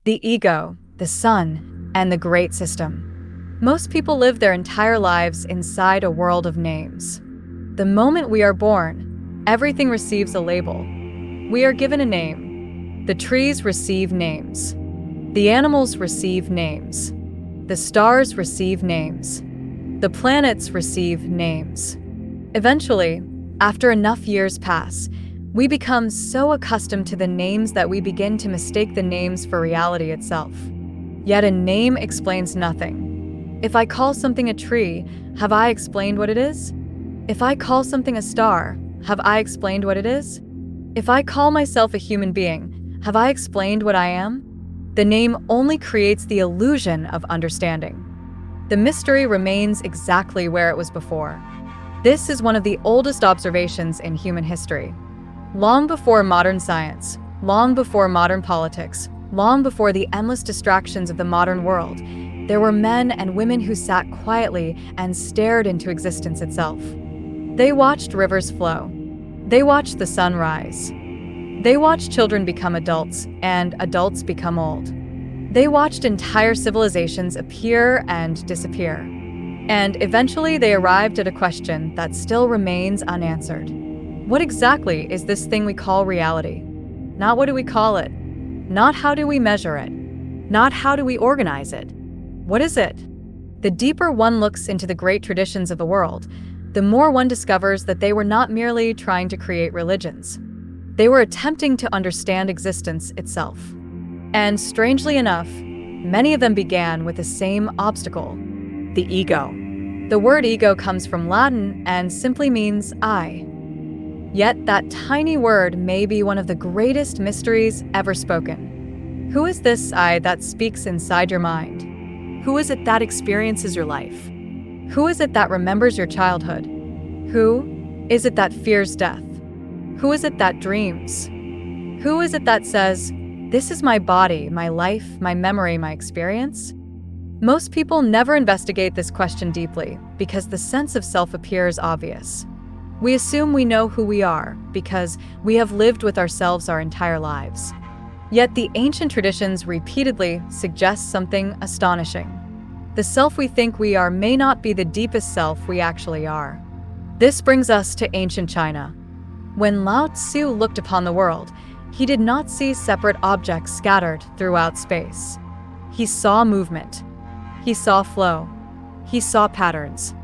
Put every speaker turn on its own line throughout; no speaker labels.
The ego, the sun, and the great system. Most people live their entire lives inside a world of names. The moment we are born, everything receives a label. We are given a name. The trees receive names. The animals receive names. The stars receive names. The planets receive names. Eventually, after enough years pass, we become so accustomed to the names that we begin to mistake the names for reality itself. Yet a name explains nothing. If I call something a tree, have I explained what it is? If I call something a star, have I explained what it is? If I call myself a human being, have I explained what I am? The name only creates the illusion of understanding. The mystery remains exactly where it was before. This is one of the oldest observations in human history. Long before modern science, long before modern politics, long before the endless distractions of the modern world, there were men and women who sat quietly and stared into existence itself. They watched rivers flow. They watched the sun rise. They watched children become adults and adults become old. They watched entire civilizations appear and disappear. And eventually they arrived at a question that still remains unanswered. What exactly is this thing we call reality? Not what do we call it? Not how do we measure it? Not how do we organize it? What is it? The deeper one looks into the great traditions of the world, the more one discovers that they were not merely trying to create religions. They were attempting to understand existence itself. And strangely enough, many of them began with the same obstacle: the ego. The word ego comes from Latin and simply means I. Yet that tiny word may be one of the greatest mysteries ever spoken. Who is this I that speaks inside your mind? Who is it that experiences your life? Who is it that remembers your childhood? Who is it that fears death? Who is it that dreams? Who is it that says, "This is my body, my life, my memory, my experience"? Most people never investigate this question deeply because the sense of self appears obvious. We assume we know who we are because we have lived with ourselves our entire lives. Yet the ancient traditions repeatedly suggest something astonishing. The self we think we are may not be the deepest self we actually are. This brings us to ancient China. When Lao Tzu looked upon the world, he did not see separate objects scattered throughout space. He saw movement. He saw flow. He saw patterns.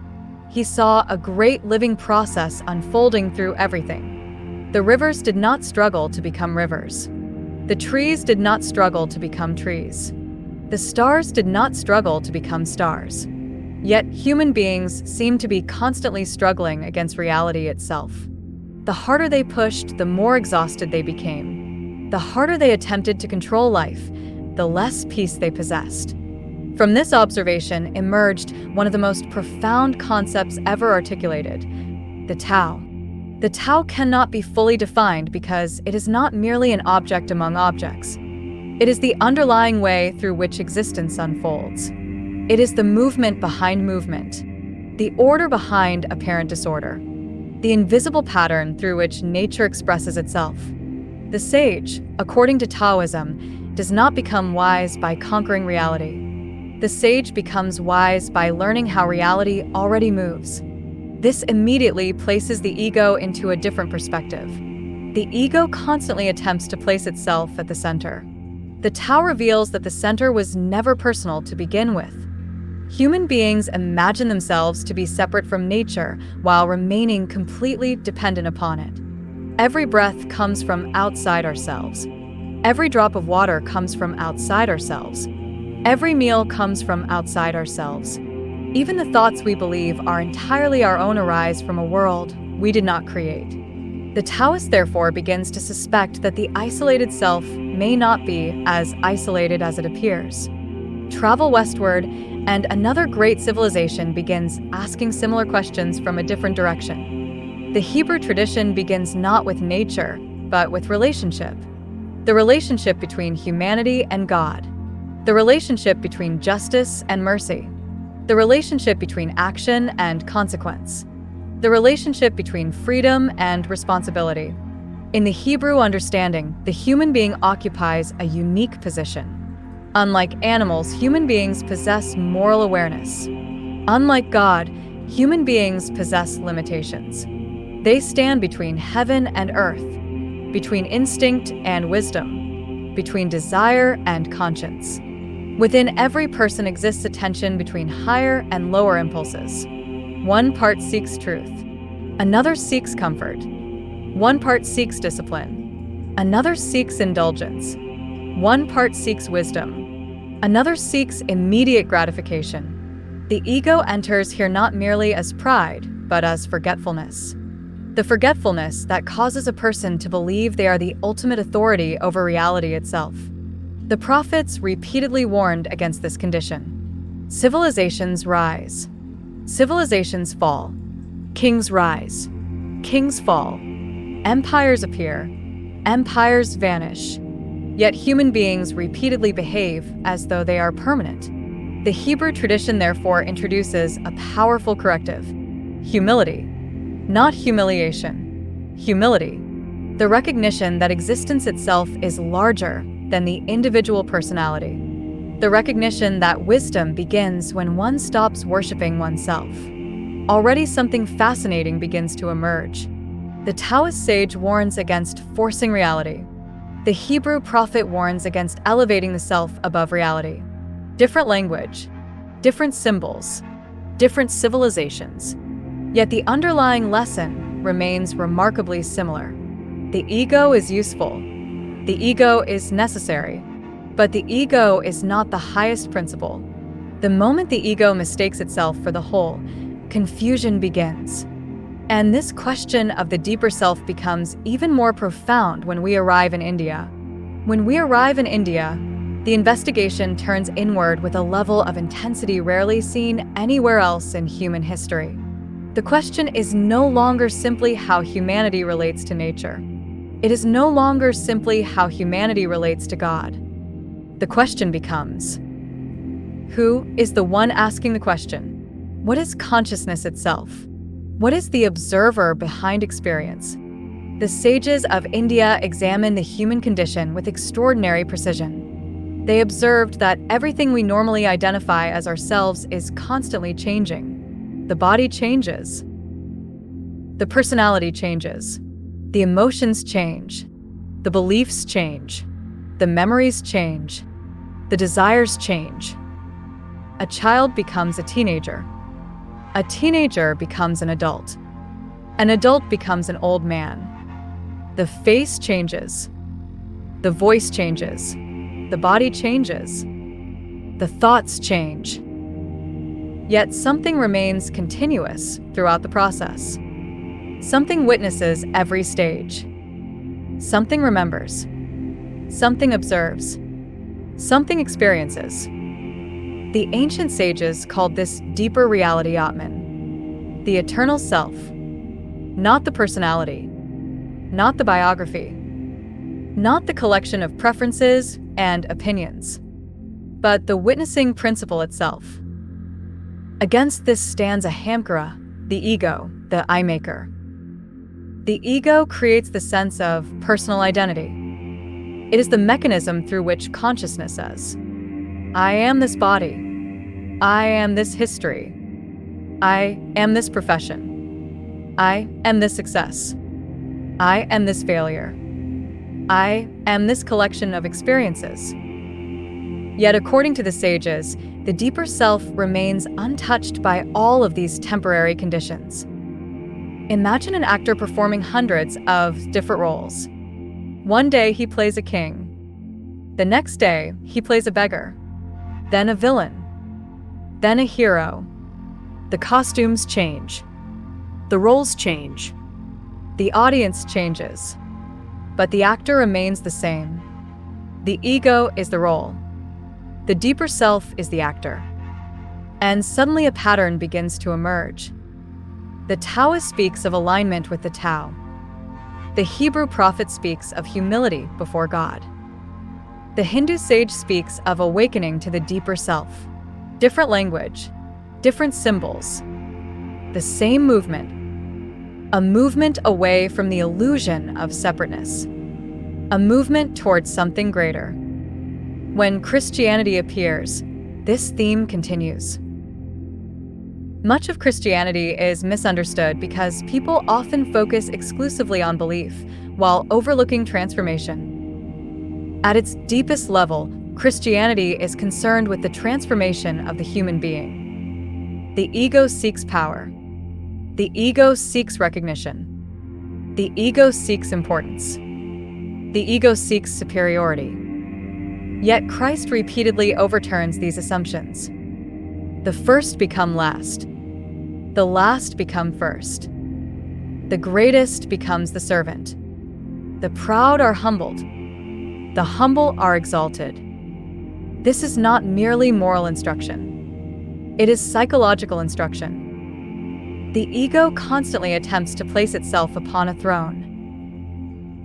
He saw a great living process unfolding through everything. The rivers did not struggle to become rivers. The trees did not struggle to become trees. The stars did not struggle to become stars. Yet human beings seem to be constantly struggling against reality itself. The harder they pushed, the more exhausted they became. The harder they attempted to control life, the less peace they possessed. From this observation emerged one of the most profound concepts ever articulated: the Tao. The Tao cannot be fully defined because it is not merely an object among objects. It is the underlying way through which existence unfolds. It is the movement behind movement, the order behind apparent disorder, the invisible pattern through which nature expresses itself. The sage, according to Taoism, does not become wise by conquering reality. The sage becomes wise by learning how reality already moves. This immediately places the ego into a different perspective. The ego constantly attempts to place itself at the center. The Tao reveals that the center was never personal to begin with. Human beings imagine themselves to be separate from nature while remaining completely dependent upon it. Every breath comes from outside ourselves. Every drop of water comes from outside ourselves. Every meal comes from outside ourselves. Even the thoughts we believe are entirely our own arise from a world we did not create. The Taoist therefore begins to suspect that the isolated self may not be as isolated as it appears. Travel westward, and another great civilization begins asking similar questions from a different direction. The Hebrew tradition begins not with nature, but with relationship. The relationship between humanity and God. The relationship between justice and mercy. The relationship between action and consequence. The relationship between freedom and responsibility. In the Hebrew understanding, the human being occupies a unique position. Unlike animals, human beings possess moral awareness. Unlike God, human beings possess limitations. They stand between heaven and earth, between instinct and wisdom, between desire and conscience. Within every person exists a tension between higher and lower impulses. One part seeks truth. Another seeks comfort. One part seeks discipline. Another seeks indulgence. One part seeks wisdom. Another seeks immediate gratification. The ego enters here not merely as pride, but as forgetfulness. The forgetfulness that causes a person to believe they are the ultimate authority over reality itself. The prophets repeatedly warned against this condition. Civilizations rise. Civilizations fall. Kings rise. Kings fall. Empires appear. Empires vanish. Yet human beings repeatedly behave as though they are permanent. The Hebrew tradition therefore introduces a powerful corrective: humility. Not humiliation. Humility. The recognition that existence itself is larger than the individual personality. The recognition that wisdom begins when one stops worshiping oneself. Already something fascinating begins to emerge. The Taoist sage warns against forcing reality. The Hebrew prophet warns against elevating the self above reality. Different language, different symbols, different civilizations. Yet the underlying lesson remains remarkably similar. The ego is useful. The ego is necessary. But the ego is not the highest principle. The moment the ego mistakes itself for the whole, confusion begins. And this question of the deeper self becomes even more profound when we arrive in India. When we arrive in India, the investigation turns inward with a level of intensity rarely seen anywhere else in human history. The question is no longer simply how humanity relates to nature. It is no longer simply how humanity relates to God. The question becomes, who is the one asking the question? What is consciousness itself? What is the observer behind experience? The sages of India examined the human condition with extraordinary precision. They observed that everything we normally identify as ourselves is constantly changing. The body changes. The personality changes. The emotions change. The beliefs change. The memories change. The desires change. A child becomes a teenager. A teenager becomes an adult. An adult becomes an old man. The face changes. The voice changes. The body changes. The thoughts change. Yet something remains continuous throughout the process. Something witnesses every stage. Something remembers. Something observes. Something experiences. The ancient sages called this deeper reality Atman, the eternal self, not the personality, not the biography, not the collection of preferences and opinions, but the witnessing principle itself. Against this stands Ahamkara, the ego, the I-maker. The ego creates the sense of personal identity. It is the mechanism through which consciousness says, I am this body. I am this history. I am this profession. I am this success. I am this failure. I am this collection of experiences. Yet, according to the sages, the deeper self remains untouched by all of these temporary conditions. Imagine an actor performing hundreds of different roles. One day he plays a king. The next day he plays a beggar. Then a villain. Then a hero. The costumes change. The roles change. The audience changes. But the actor remains the same. The ego is the role. The deeper self is the actor. And suddenly a pattern begins to emerge. The Taoist speaks of alignment with the Tao. The Hebrew prophet speaks of humility before God. The Hindu sage speaks of awakening to the deeper self. Different language, different symbols, the same movement. A movement away from the illusion of separateness. A movement towards something greater. When Christianity appears, this theme continues. Much of Christianity is misunderstood because people often focus exclusively on belief, while overlooking transformation. At its deepest level, Christianity is concerned with the transformation of the human being. The ego seeks power. The ego seeks recognition. The ego seeks importance. The ego seeks superiority. Yet Christ repeatedly overturns these assumptions. The first become last. The last become first. The greatest becomes the servant. The proud are humbled. The humble are exalted. This is not merely moral instruction. It is psychological instruction. The ego constantly attempts to place itself upon a throne.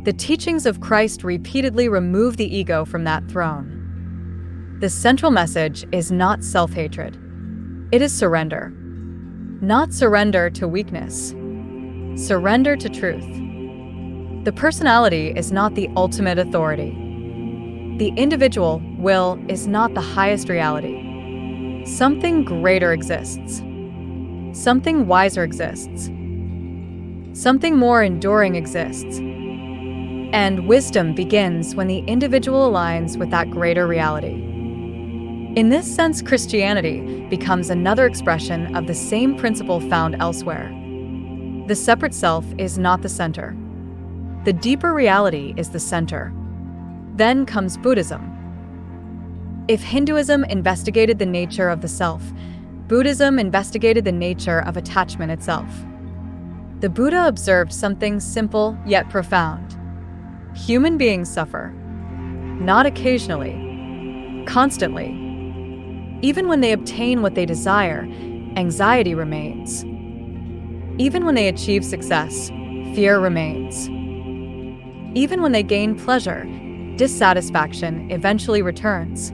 The teachings of Christ repeatedly remove the ego from that throne. The central message is not self-hatred. It is surrender. Not surrender to weakness. Surrender to truth. The personality is not the ultimate authority. The individual will is not the highest reality. Something greater exists. Something wiser exists. Something more enduring exists. And wisdom begins when the individual aligns with that greater reality. In this sense, Christianity becomes another expression of the same principle found elsewhere. The separate self is not the center. The deeper reality is the center. Then comes Buddhism. If Hinduism investigated the nature of the self, Buddhism investigated the nature of attachment itself. The Buddha observed something simple yet profound. Human beings suffer. Not occasionally. Constantly. Even when they obtain what they desire, anxiety remains. Even when they achieve success, fear remains. Even when they gain pleasure, dissatisfaction eventually returns.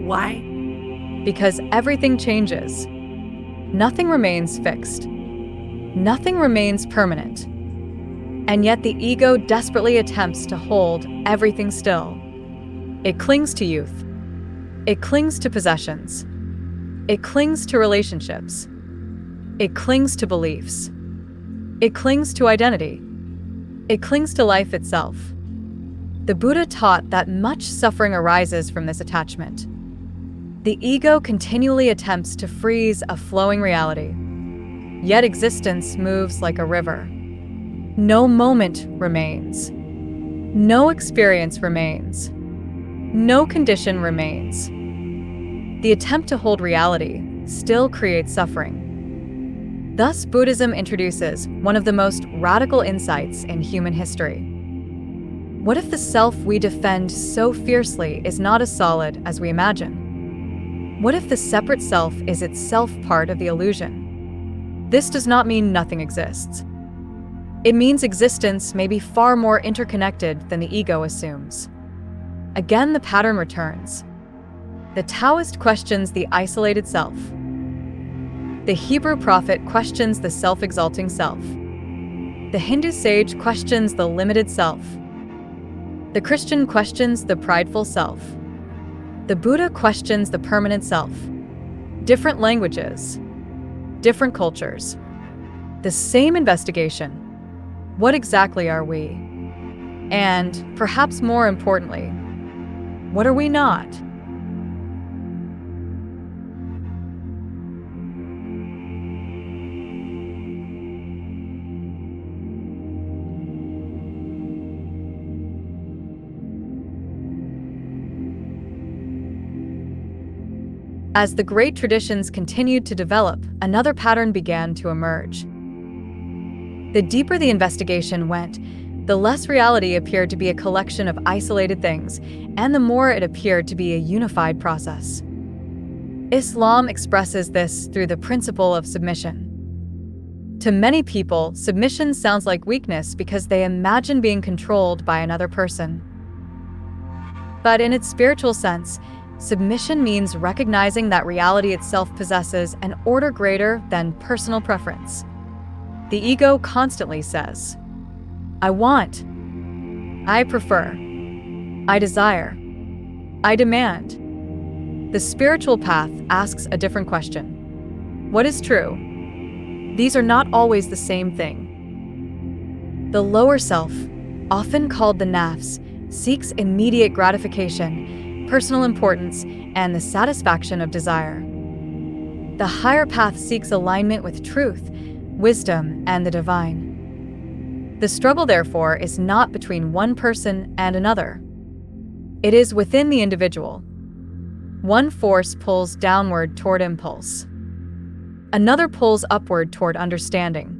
Why? Because everything changes. Nothing remains fixed. Nothing remains permanent. And yet the ego desperately attempts to hold everything still. It clings to youth. It clings to possessions. It clings to relationships. It clings to beliefs. It clings to identity. It clings to life itself. The Buddha taught that much suffering arises from this attachment. The ego continually attempts to freeze a flowing reality. Yet existence moves like a river. No moment remains. No experience remains. No condition remains. The attempt to hold reality still creates suffering. Thus, Buddhism introduces one of the most radical insights in human history. What if the self we defend so fiercely is not as solid as we imagine? What if the separate self is itself part of the illusion? This does not mean nothing exists. It means existence may be far more interconnected than the ego assumes. Again, the pattern returns. The Taoist questions the isolated self. The Hebrew prophet questions the self-exalting self. The Hindu sage questions the limited self. The Christian questions the prideful self. The Buddha questions the permanent self. Different languages. Different cultures. The same investigation. What exactly are we? And, perhaps more importantly, what are we not? As the great traditions continued to develop, another pattern began to emerge. The deeper the investigation went, the less reality appeared to be a collection of isolated things, and the more it appeared to be a unified process. Islam expresses this through the principle of submission. To many people, submission sounds like weakness because they imagine being controlled by another person. But in its spiritual sense, submission means recognizing that reality itself possesses an order greater than personal preference. The ego constantly says, I want, I prefer, I desire, I demand. The spiritual path asks a different question. What is true? These are not always the same thing. The lower self, often called the nafs, seeks immediate gratification, personal importance, and the satisfaction of desire. The higher path seeks alignment with truth, wisdom, and the divine. The struggle, therefore, is not between one person and another. It is within the individual. One force pulls downward toward impulse. Another pulls upward toward understanding.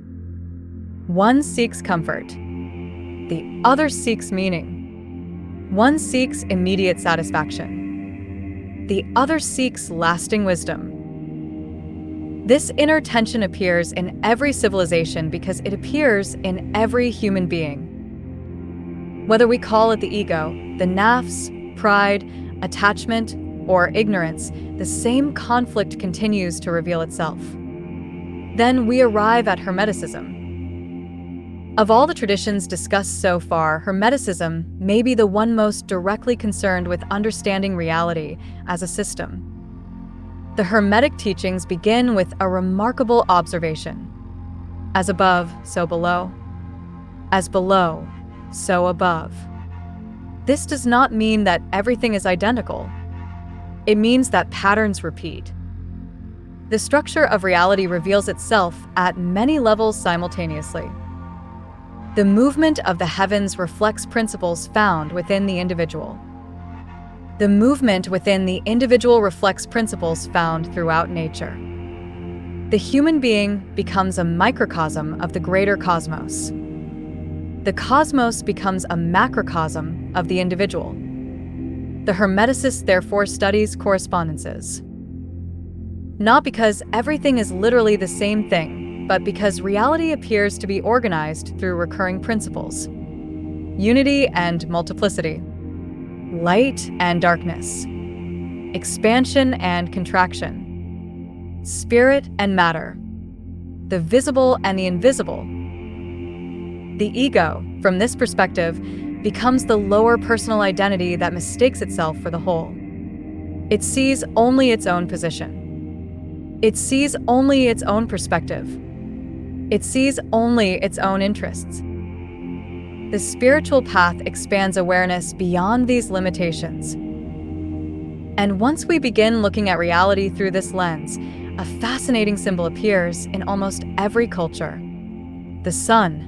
One seeks comfort. The other seeks meaning. One seeks immediate satisfaction. The other seeks lasting wisdom. This inner tension appears in every civilization because it appears in every human being. Whether we call it the ego, the nafs, pride, attachment, or ignorance, the same conflict continues to reveal itself. Then we arrive at Hermeticism. Of all the traditions discussed so far, Hermeticism may be the one most directly concerned with understanding reality as a system. The Hermetic teachings begin with a remarkable observation. As above, so below. As below, so above. This does not mean that everything is identical. It means that patterns repeat. The structure of reality reveals itself at many levels simultaneously. The movement of the heavens reflects principles found within the individual. The movement within the individual reflects principles found throughout nature. The human being becomes a microcosm of the greater cosmos. The cosmos becomes a macrocosm of the individual. The Hermeticist therefore studies correspondences. Not because everything is literally the same thing, but because reality appears to be organized through recurring principles. Unity and multiplicity. Light and darkness. Expansion and contraction. Spirit and matter. The visible and the invisible. The ego, from this perspective, becomes the lower personal identity that mistakes itself for the whole. It sees only its own position. It sees only its own perspective. It sees only its own interests. The spiritual path expands awareness beyond these limitations. And once we begin looking at reality through this lens, a fascinating symbol appears in almost every culture: the sun.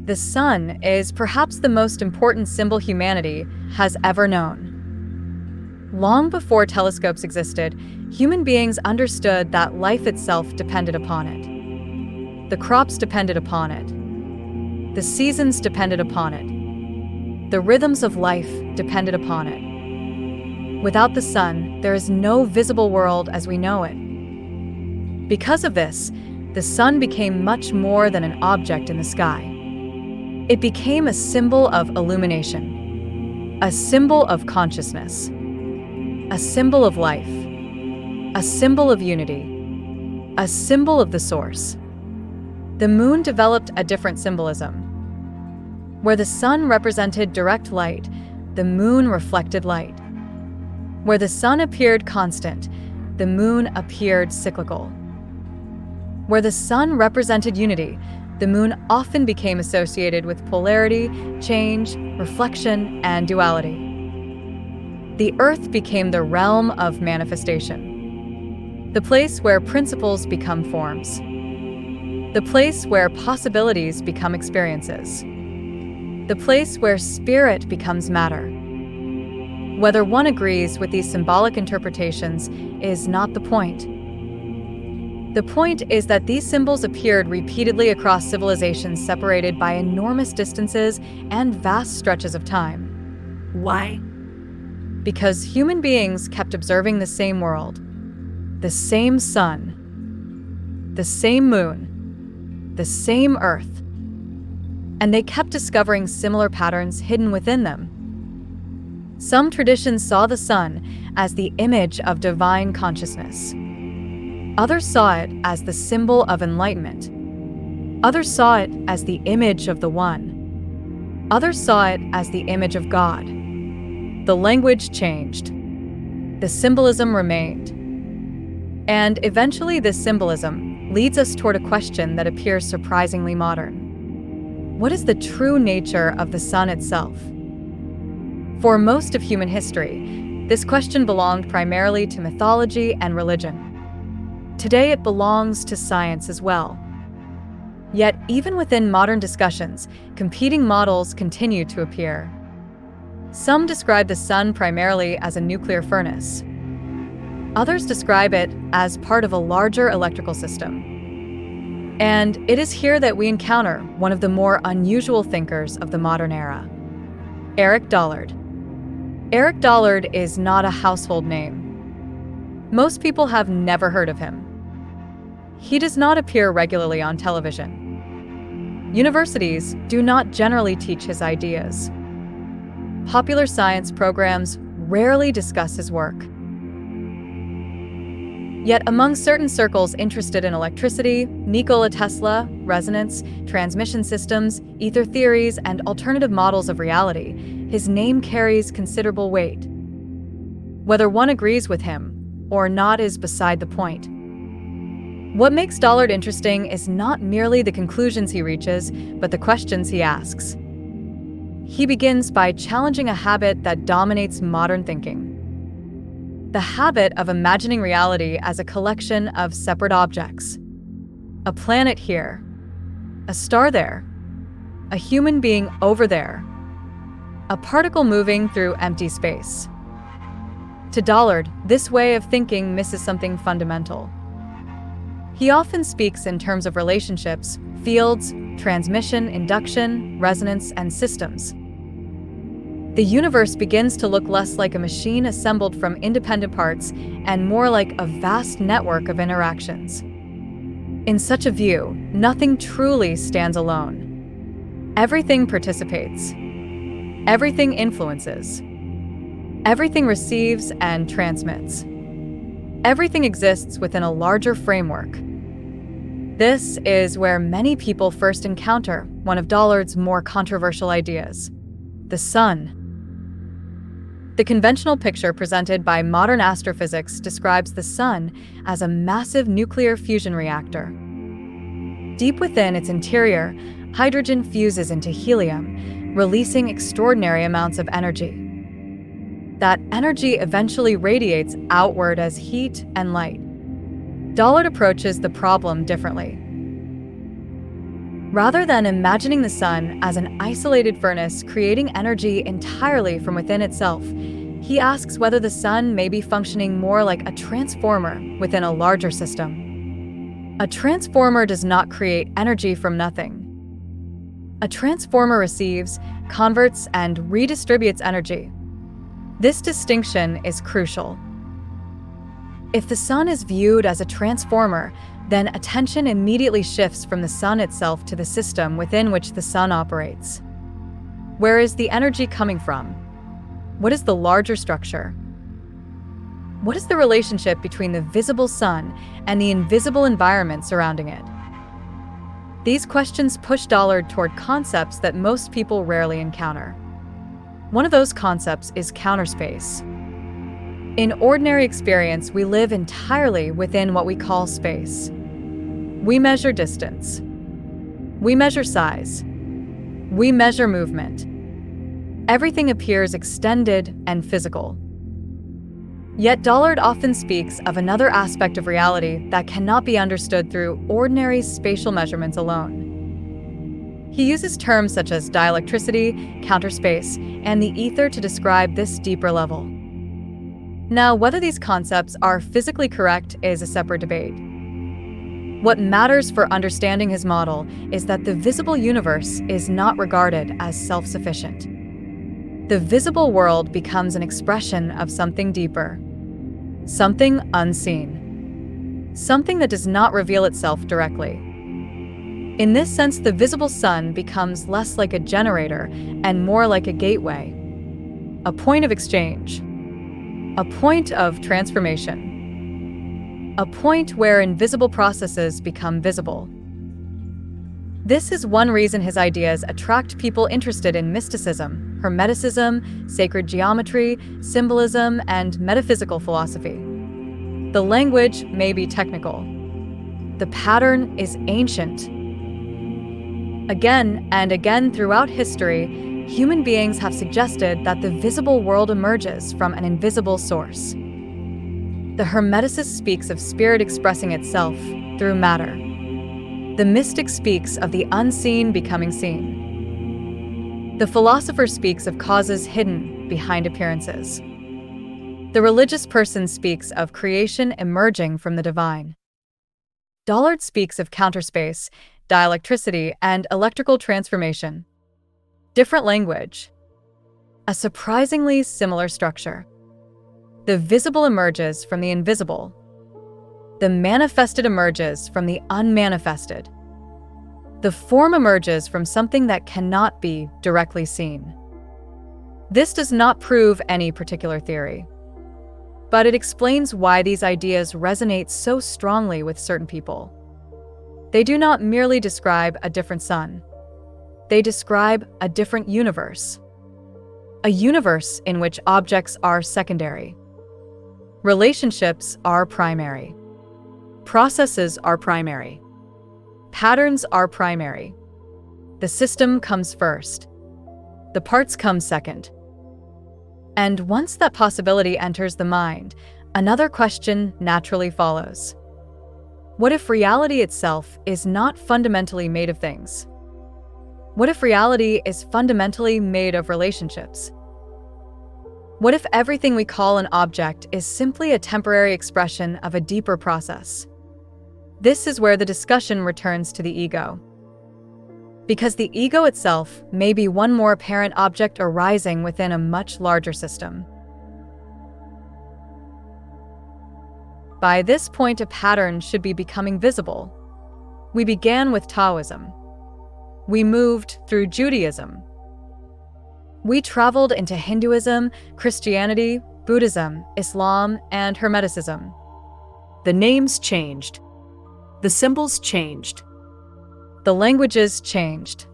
The sun is perhaps the most important symbol humanity has ever known. Long before telescopes existed, human beings understood that life itself depended upon it. The crops depended upon it. The seasons depended upon it. The rhythms of life depended upon it. Without the sun, there is no visible world as we know it. Because of this, the sun became much more than an object in the sky. It became a symbol of illumination, a symbol of consciousness, a symbol of life, a symbol of unity, a symbol of the source. The moon developed a different symbolism. Where the sun represented direct light, the moon reflected light. Where the sun appeared constant, the moon appeared cyclical. Where the sun represented unity, the moon often became associated with polarity, change, reflection, and duality. The earth became the realm of manifestation, the place where principles become forms, the place where possibilities become experiences, the place where spirit becomes matter. Whether one agrees with these symbolic interpretations is not the point. The point is that these symbols appeared repeatedly across civilizations separated by enormous distances and vast stretches of time.
Why?
Because human beings kept observing the same world, the same sun, the same moon, the same earth, and they kept discovering similar patterns hidden within them. Some traditions saw the sun as the image of divine consciousness. Others saw it as the symbol of enlightenment. Others saw it as the image of the One. Others saw it as the image of God. The language changed. The symbolism remained. And eventually this symbolism leads us toward a question that appears surprisingly modern. What is the true nature of the sun itself? For most of human history, this question belonged primarily to mythology and religion. Today it belongs to science as well. Yet, even within modern discussions, competing models continue to appear. Some describe the sun primarily as a nuclear furnace. Others describe it as part of a larger electrical system. And it is here that we encounter one of the more unusual thinkers of the modern era, Eric Dollard. Eric Dollard is not a household name. Most people have never heard of him. He does not appear regularly on television. Universities do not generally teach his ideas. Popular science programs rarely discuss his work. Yet among certain circles interested in electricity, Nikola Tesla, resonance, transmission systems, ether theories, and alternative models of reality, his name carries considerable weight. Whether one agrees with him or not is beside the point. What makes Dollard interesting is not merely the conclusions he reaches, but the questions he asks. He begins by challenging a habit that dominates modern thinking. The habit of imagining reality as a collection of separate objects. A planet here, a star there, a human being over there, a particle moving through empty space. To Dollard, this way of thinking misses something fundamental. He often speaks in terms of relationships, fields, transmission, induction, resonance, and systems. The universe begins to look less like a machine assembled from independent parts and more like a vast network of interactions. In such a view, nothing truly stands alone. Everything participates. Everything influences. Everything receives and transmits. Everything exists within a larger framework. This is where many people first encounter one of Dollard's more controversial ideas: the sun. The conventional picture presented by modern astrophysics describes the sun as a massive nuclear fusion reactor. Deep within its interior, hydrogen fuses into helium, releasing extraordinary amounts of energy. That energy eventually radiates outward as heat and light. Dollard approaches the problem differently. Rather than imagining the sun as an isolated furnace creating energy entirely from within itself, he asks whether the sun may be functioning more like a transformer within a larger system. A transformer does not create energy from nothing. A transformer receives, converts, and redistributes energy. This distinction is crucial. If the sun is viewed as a transformer, then attention immediately shifts from the sun itself to the system within which the sun operates. Where is the energy coming from? What is the larger structure? What is the relationship between the visible sun and the invisible environment surrounding it? These questions push Dollard toward concepts that most people rarely encounter. One of those concepts is counterspace. In ordinary experience, we live entirely within what we call space. We measure distance. We measure size. We measure movement. Everything appears extended and physical. Yet Dollard often speaks of another aspect of reality that cannot be understood through ordinary spatial measurements alone. He uses terms such as dielectricity, counterspace, and the ether to describe this deeper level. Now, whether these concepts are physically correct is a separate debate. What matters for understanding his model is that the visible universe is not regarded as self-sufficient. The visible world becomes an expression of something deeper, something unseen, something that does not reveal itself directly. In this sense, the visible sun becomes less like a generator and more like a gateway, a point of exchange, a point of transformation. A point where invisible processes become visible. This is one reason his ideas attract people interested in mysticism, Hermeticism, sacred geometry, symbolism, and metaphysical philosophy. The language may be technical. The pattern is ancient. Again and again throughout history, human beings have suggested that the visible world emerges from an invisible source. The Hermeticist speaks of spirit expressing itself through matter. The mystic speaks of the unseen becoming seen. The philosopher speaks of causes hidden behind appearances. The religious person speaks of creation emerging from the divine. Dollard speaks of counterspace, dielectricity, and electrical transformation. Different language. A surprisingly similar structure. The visible emerges from the invisible. The manifested emerges from the unmanifested. The form emerges from something that cannot be directly seen. This does not prove any particular theory, but it explains why these ideas resonate so strongly with certain people. They do not merely describe a different sun. They describe a different universe. A universe in which objects are secondary. Relationships are primary. Processes are primary. Patterns are primary. The system comes first. The parts come second. And once that possibility enters the mind, another question naturally follows. What if reality itself is not fundamentally made of things? What if reality is fundamentally made of relationships? What if everything we call an object is simply a temporary expression of a deeper process? This is where the discussion returns to the ego. Because the ego itself may be one more apparent object arising within a much larger system. By this point, a pattern should be becoming visible. We began with Taoism. We moved through Judaism. We traveled into Hinduism, Christianity, Buddhism, Islam, and Hermeticism.
The names changed. The symbols changed.
The languages changed.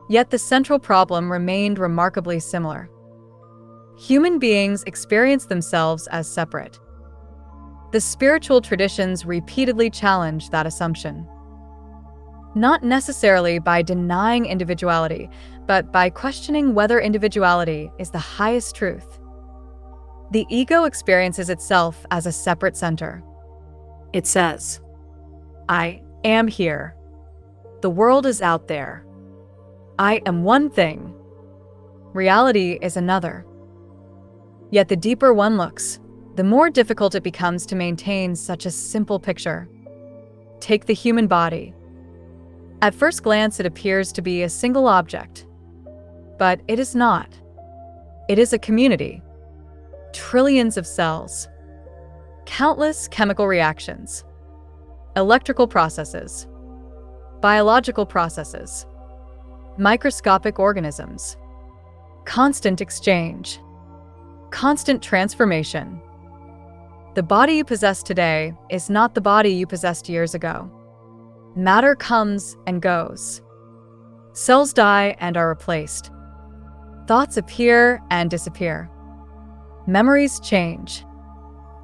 Yet the central problem remained remarkably similar. Human beings experience themselves as separate. The spiritual traditions repeatedly challenge that assumption. Not necessarily by denying individuality, but by questioning whether individuality is the highest truth. The ego experiences itself as a separate center.
It says, I am here. The world is out there. I am one thing.
Reality is another. Yet the deeper one looks, the more difficult it becomes to maintain such a simple picture. Take the human body. At first glance, it appears to be a single object. But it is not. It is a community. Trillions of cells. Countless chemical reactions. Electrical processes. Biological processes. Microscopic organisms. Constant exchange. Constant transformation. The body you possess today is not the body you possessed years ago. Matter comes and goes. Cells die and are replaced. Thoughts appear and disappear. Memories change.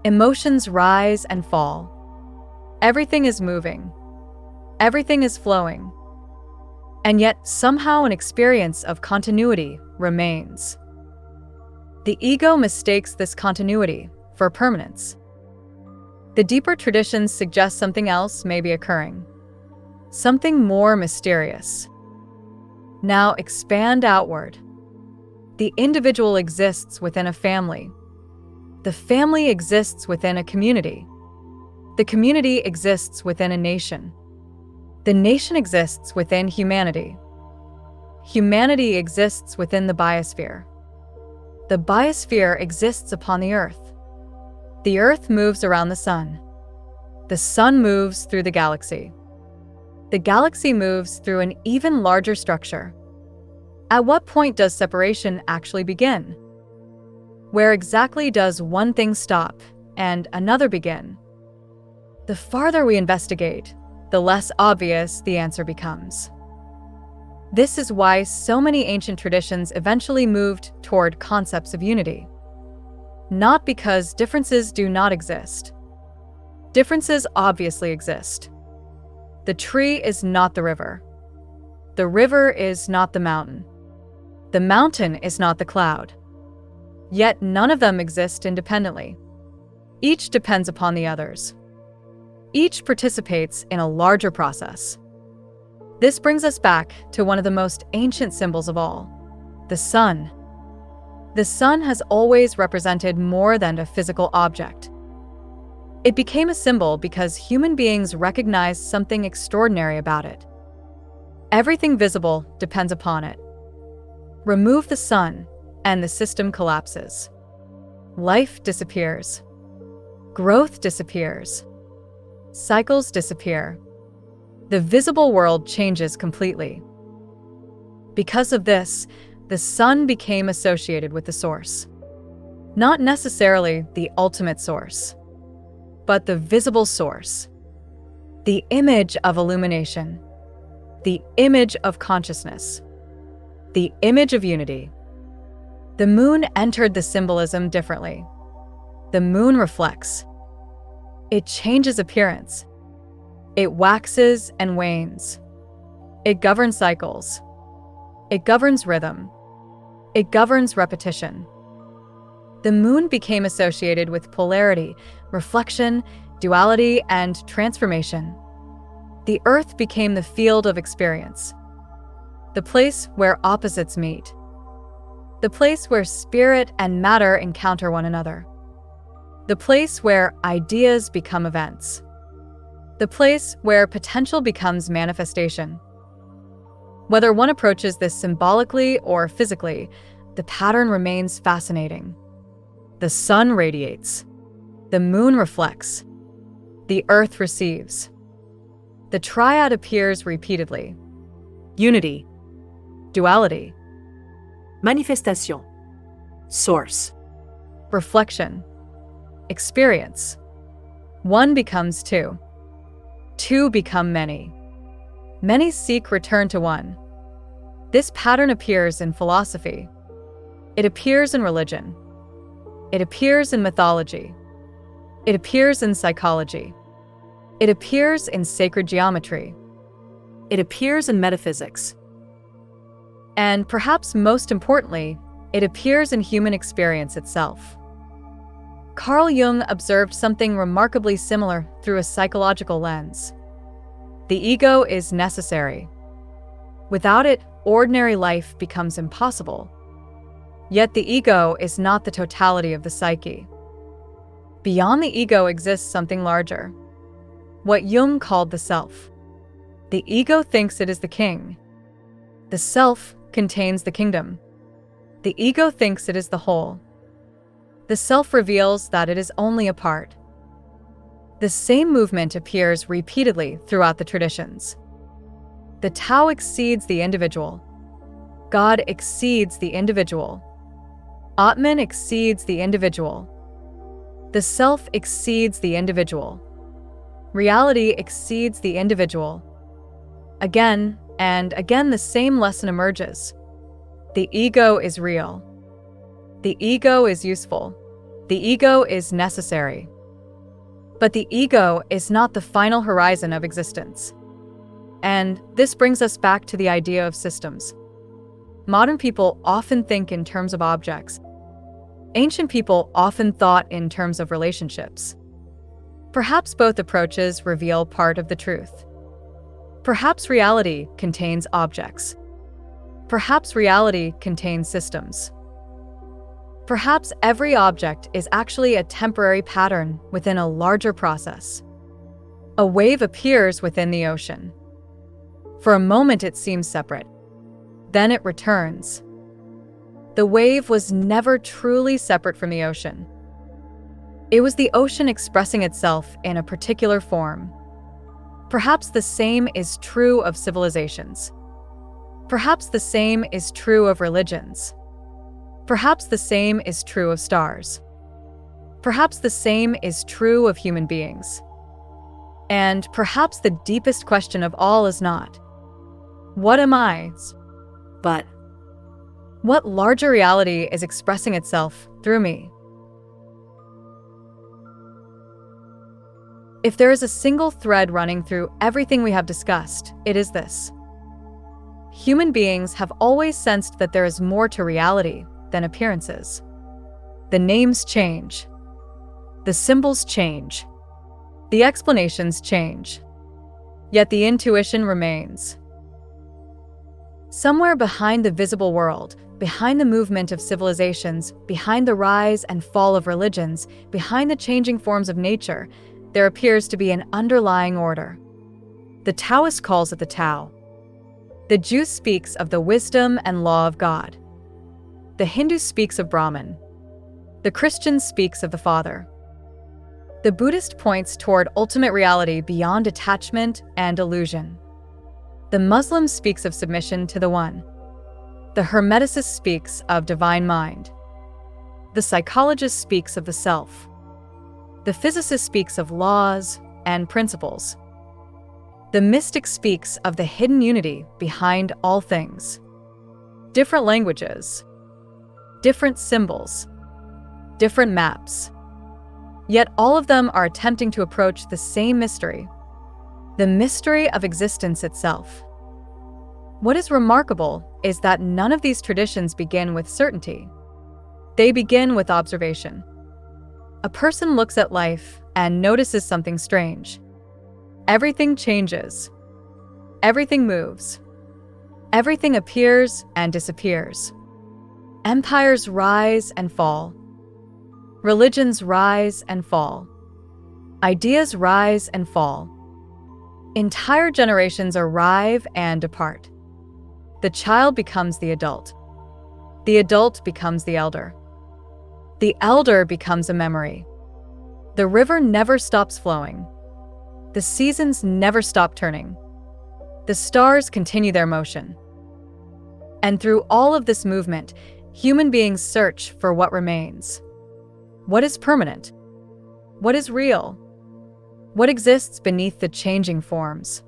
Emotions rise and fall. Everything is moving. Everything is flowing. And yet somehow an experience of continuity remains. The ego mistakes this continuity for permanence. The deeper traditions suggest something else may be occurring. Something more mysterious. Now expand outward. The individual exists within a family. The family exists within a community. The community exists within a nation. The nation exists within humanity. Humanity exists within the biosphere. The biosphere exists upon the earth. The earth moves around the sun. The sun moves through the galaxy. The galaxy moves through an even larger structure. At what point does separation actually begin? Where exactly does one thing stop and another begin? The farther we investigate, the less obvious the answer becomes. This is why so many ancient traditions eventually moved toward concepts of unity. Not because differences do not exist. Differences obviously exist. The tree is not the river. The river is not the mountain. The mountain is not the cloud. Yet none of them exist independently. Each depends upon the others. Each participates in a larger process. This brings us back to one of the most ancient symbols of all, the sun. The sun has always represented more than a physical object. It became a symbol because human beings recognized something extraordinary about it. Everything visible depends upon it. Remove the sun, and the system collapses. Life disappears. Growth disappears. Cycles disappear. The visible world changes completely. Because of this, the sun became associated with the source. Not necessarily the ultimate source, but the visible source. The image of illumination. The image of consciousness. The image of unity. The moon entered the symbolism differently. The moon reflects. It changes appearance. It waxes and wanes. It governs cycles. It governs rhythm. It governs repetition. The moon became associated with polarity, reflection, duality, and transformation. The earth became the field of experience. The place where opposites meet. The place where spirit and matter encounter one another. The place where ideas become events. The place where potential becomes manifestation. Whether one approaches this symbolically or physically, the pattern remains fascinating. The sun radiates. The moon reflects. The earth receives. The triad appears repeatedly. Unity. Duality.
Manifestation. Source.
Reflection. Experience. One becomes two. Two become many. Many seek return to one. This pattern appears in philosophy. It appears in religion. It appears in mythology. It appears in psychology. It appears in sacred geometry.
It appears in metaphysics.
And perhaps most importantly, it appears in human experience itself. Carl Jung observed something remarkably similar through a psychological lens. The ego is necessary. Without it, ordinary life becomes impossible. Yet the ego is not the totality of the psyche. Beyond the ego exists something larger, what Jung called the self. The ego thinks it is the king. The self contains the kingdom. The ego thinks it is the whole. The self reveals that it is only a part. The same movement appears repeatedly throughout the traditions. The Tao exceeds the individual. God exceeds the individual. Atman exceeds the individual. The self exceeds the individual. Reality exceeds the individual. Again and again, the same lesson emerges. The ego is real. The ego is useful. The ego is necessary. But the ego is not the final horizon of existence. And this brings us back to the idea of systems. Modern people often think in terms of objects. Ancient people often thought in terms of relationships. Perhaps both approaches reveal part of the truth. Perhaps reality contains objects. Perhaps reality contains systems. Perhaps every object is actually a temporary pattern within a larger process. A wave appears within the ocean. For a moment it seems separate. Then it returns. The wave was never truly separate from the ocean. It was the ocean expressing itself in a particular form. Perhaps the same is true of civilizations. Perhaps the same is true of religions. Perhaps the same is true of stars. Perhaps the same is true of human beings. And perhaps the deepest question of all is not, what am I?
But
What larger reality is expressing itself through me? If there is a single thread running through everything we have discussed, it is this. Human beings have always sensed that there is more to reality than appearances. The names change. The symbols change. The explanations change. Yet the intuition remains. Somewhere behind the visible world, behind the movement of civilizations, behind the rise and fall of religions, behind the changing forms of nature, there appears to be an underlying order. The Taoist calls it the Tao. The Jew speaks of the wisdom and law of God. The Hindu speaks of Brahman. The Christian speaks of the Father. The Buddhist points toward ultimate reality beyond attachment and illusion. The Muslim speaks of submission to the One. The Hermeticist speaks of divine mind. The psychologist speaks of the self. The physicist speaks of laws and principles. The mystic speaks of the hidden unity behind all things. Different languages, different symbols, different maps. Yet all of them are attempting to approach the same mystery, the mystery of existence itself. What is remarkable is that none of these traditions begin with certainty. They begin with observation. A person looks at life and notices something strange. Everything changes. Everything moves. Everything appears and disappears. Empires rise and fall. Religions rise and fall. Ideas rise and fall. Entire generations arrive and depart. The child becomes the adult. The adult becomes the elder. The elder becomes a memory. The river never stops flowing. The seasons never stop turning. The stars continue their motion. And through all of this movement, human beings search for what remains. What is permanent? What is real? What exists beneath the changing forms?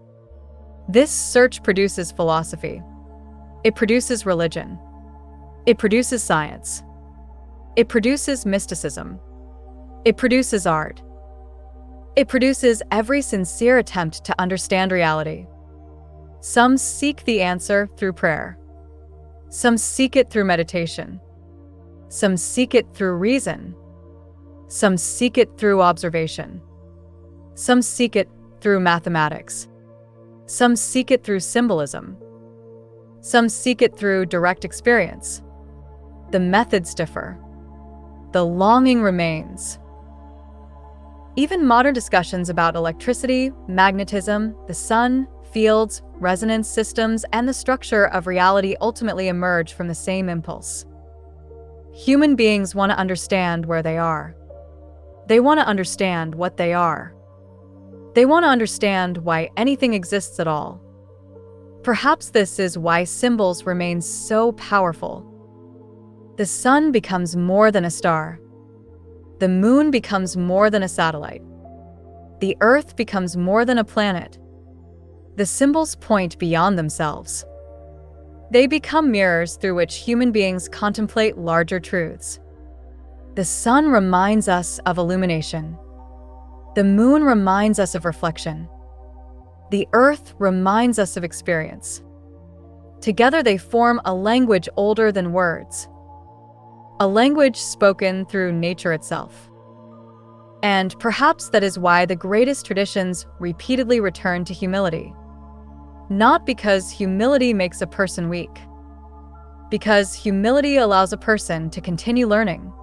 This search produces philosophy. It produces religion. It produces science. It produces mysticism. It produces art. It produces every sincere attempt to understand reality. Some seek the answer through prayer. Some seek it through meditation. Some seek it through reason. Some seek it through observation. Some seek it through mathematics. Some seek it through symbolism. Some seek it through direct experience. The methods differ. The longing remains. Even modern discussions about electricity, magnetism, the sun, fields, resonance systems, and the structure of reality ultimately emerge from the same impulse. Human beings want to understand where they are. They want to understand what they are. They want to understand why anything exists at all. Perhaps this is why symbols remain so powerful. The sun becomes more than a star. The moon becomes more than a satellite. The earth becomes more than a planet. The symbols point beyond themselves. They become mirrors through which human beings contemplate larger truths. The sun reminds us of illumination. The moon reminds us of reflection. The earth reminds us of experience. Together they form a language older than words. A language spoken through nature itself. And perhaps that is why the greatest traditions repeatedly return to humility. Not because humility makes a person weak. Because humility allows a person to continue learning.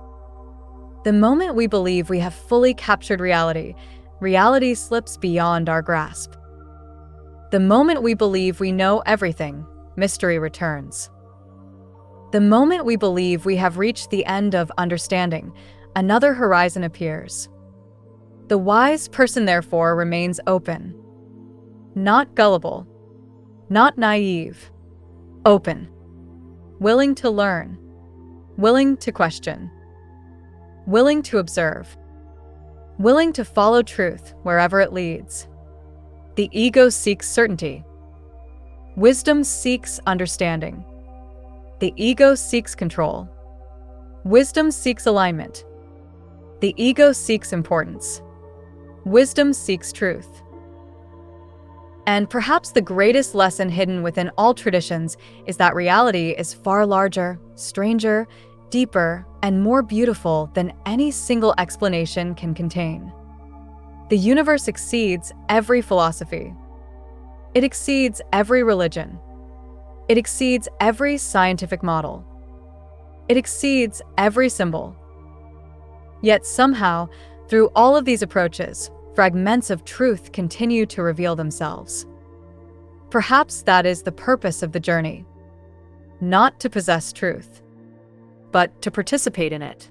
The moment we believe we have fully captured reality, reality slips beyond our grasp. The moment we believe we know everything, mystery returns. The moment we believe we have reached the end of understanding, another horizon appears. The wise person, therefore, remains open. Not gullible. Not naive. Open. Willing to learn. Willing to question. Willing to observe. Willing to follow truth wherever it leads. The ego seeks certainty. Wisdom seeks understanding. The ego seeks control. Wisdom seeks alignment. The ego seeks importance. Wisdom seeks truth. And perhaps the greatest lesson hidden within all traditions is that reality is far larger, stranger, deeper, and more beautiful than any single explanation can contain. The universe exceeds every philosophy. It exceeds every religion. It exceeds every scientific model. It exceeds every symbol. Yet somehow, through all of these approaches, fragments of truth continue to reveal themselves. Perhaps that is the purpose of the journey. Not to possess truth, but to participate in it.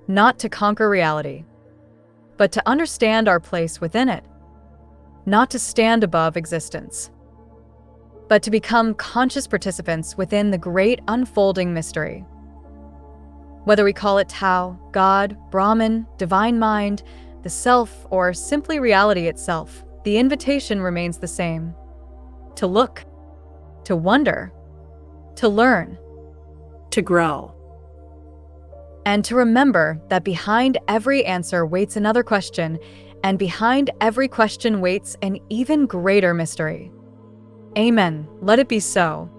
Not to conquer reality, but to understand our place within it. Not to stand above existence, but to become conscious participants within the great unfolding mystery. Whether we call it Tao, God, Brahman, divine mind, the self, or simply reality itself, the invitation remains the same. To look, to wonder, to learn,
to grow.
And to remember that behind every answer waits another question, and behind every question waits an even greater mystery. Amen. Let it be so.